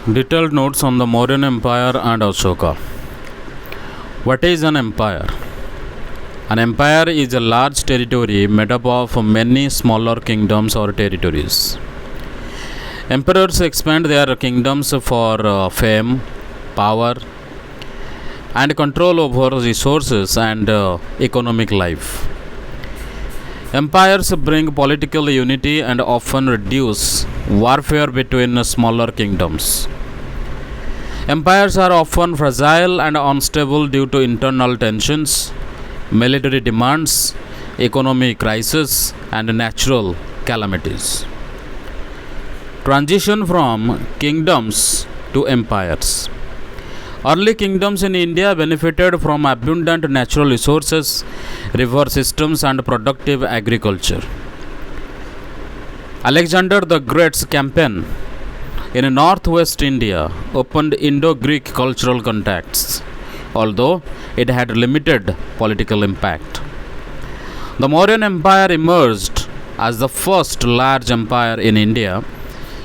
Detailed notes on the Mauryan Empire and Ashoka. What is an empire? An empire is a large territory made up of many smaller kingdoms or territories. Emperors expand their kingdoms for fame, power, and control over resources and economic life. Empires bring political unity and often reduce warfare between smaller kingdoms. Empires are often fragile and unstable due to internal tensions, military demands, economic crises, and natural calamities. Transition from kingdoms to empires. Early kingdoms in India benefited from abundant natural resources, river systems, and productive agriculture. Alexander the Great's campaign in northwest India opened Indo-Greek cultural contacts, although it had limited political impact. The Mauryan Empire emerged as the first large empire in India,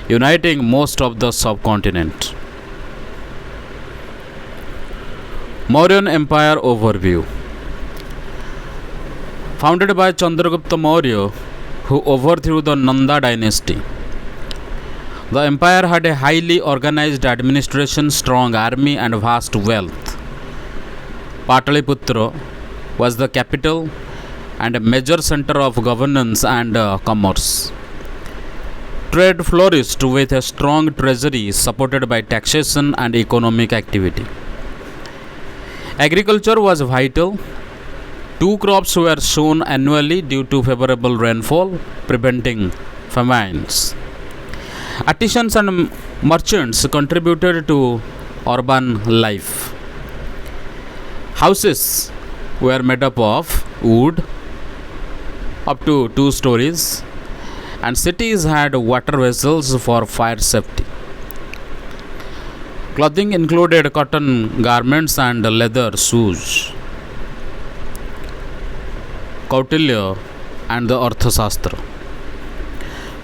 uniting most of the subcontinent. Mauryan Empire Overview. Founded by Chandragupta Maurya, who overthrew the Nanda dynasty. The empire had a highly organized administration, strong army, and vast wealth. Pataliputra was the capital and a major center of governance and commerce. Trade flourished with a strong treasury supported by taxation and economic activity. Agriculture was vital. 2 crops were sown annually due to favorable rainfall, preventing famines. Artisans and merchants contributed to urban life. Houses were made up of wood up to 2 stories, and cities had water vessels for fire safety. Clothing included cotton garments and leather shoes. Kautilya and the Arthashastra.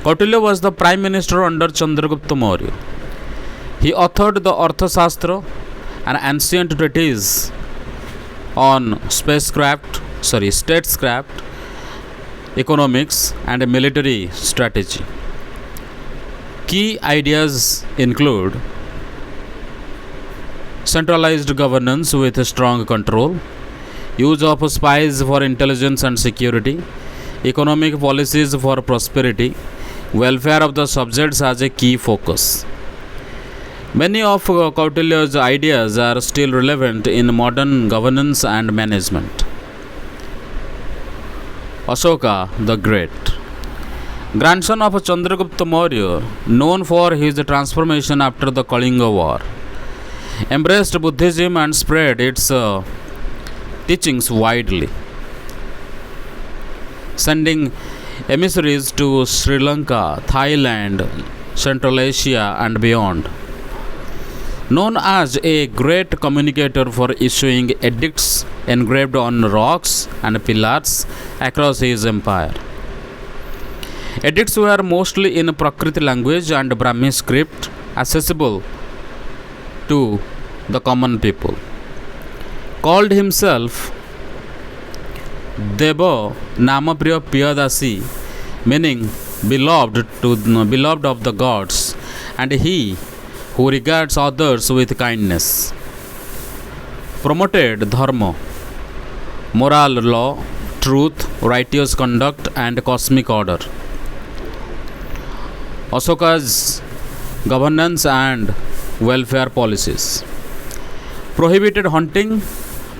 Kautilya was the prime minister under Chandragupta Maurya. He authored the Arthashastra, an ancient treatise on statecraft, economics, and military strategy. Key ideas include centralized governance with strong control, use of spies for intelligence and security, economic policies for prosperity, welfare of the subjects as a key focus. Many of Kautilya's ideas are still relevant in modern governance and management. Ashoka the Great. Grandson of Chandragupta Maurya, known for his transformation after the Kalinga War, embraced Buddhism and spread its teachings widely, sending emissaries to Sri Lanka, Thailand, Central Asia, and beyond. Known as a great communicator for issuing edicts engraved on rocks and pillars across his empire. Edicts were mostly in Prakrit language and Brahmi script, accessible to the common people. Called himself Deva Namapriya Piyadasi, meaning beloved of the gods, and he who regards others with kindness. Promoted dharma, moral law, truth, righteous conduct, and cosmic order. Ashoka's governance and welfare policies. Prohibited hunting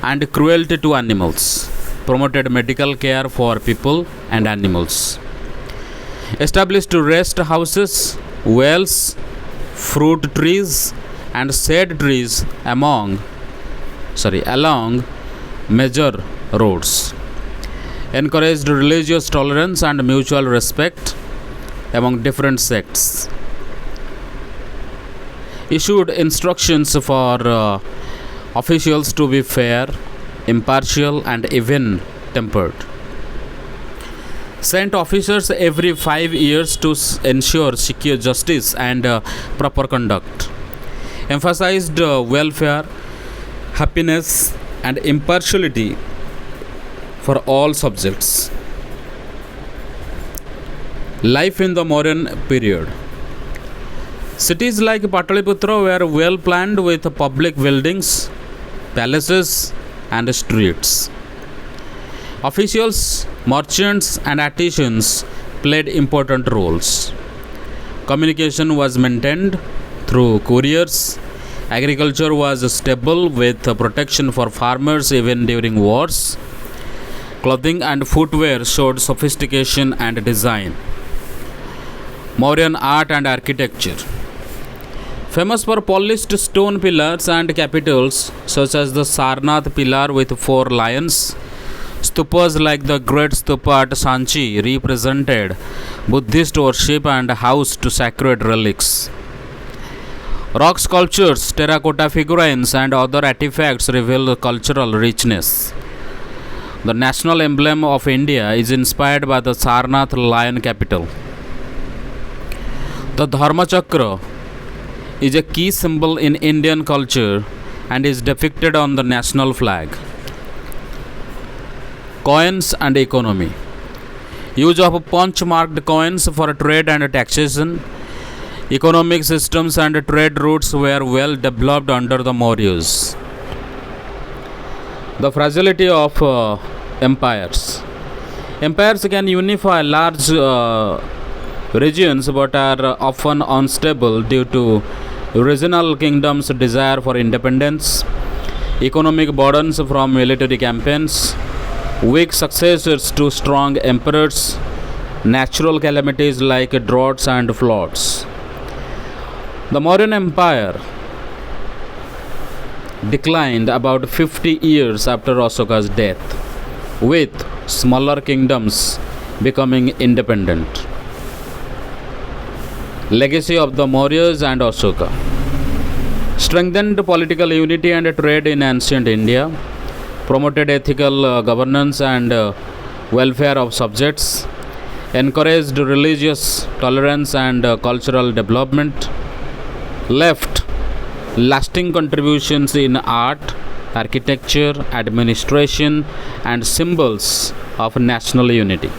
and cruelty to animals. Promoted medical care for people and animals. Established rest houses, wells, fruit trees, and shade trees along major roads. Encouraged religious tolerance and mutual respect among different sects. Issued instructions for officials to be fair, impartial, and even tempered. Sent officers every 5 years to ensure secure justice and proper conduct. emphasized welfare, happiness, and impartiality for all subjects. Life in the Mauryan period. Cities like Pataliputra were well planned with public buildings, palaces, and streets. Officials, merchants, and artisans played important roles. Communication was maintained through couriers. Agriculture was stable with protection for farmers even during wars. Clothing and footwear showed sophistication and design. Mauryan art and architecture. Famous for polished stone pillars and capitals such as the Sarnath pillar with 4 lions. Stupas like the Great Stupa at Sanchi represented Buddhist worship and housed sacred relics. Rock sculptures, terracotta figurines, and other artifacts reveal cultural richness. The national emblem of India is inspired by the Sarnath lion capital. The Dharma Chakra is a key symbol in Indian culture and is depicted on the national flag. Coins and economy. Use of punch marked coins for trade and taxation. Economic systems and trade routes were well developed under the Mauryas. The fragility of empires. Empires can unify large regions but are often unstable due to regional kingdoms' desire for independence, economic burdens from military campaigns, weak successors to strong emperors, natural calamities like droughts and floods. The Mauryan Empire declined about 50 years after Ashoka's death, with smaller kingdoms becoming independent. Legacy of the Mauryas and Ashoka. Strengthened political unity and trade in ancient India, promoted ethical governance and welfare of subjects, encouraged religious tolerance and cultural development, left lasting contributions in art, architecture, administration, and symbols of national unity.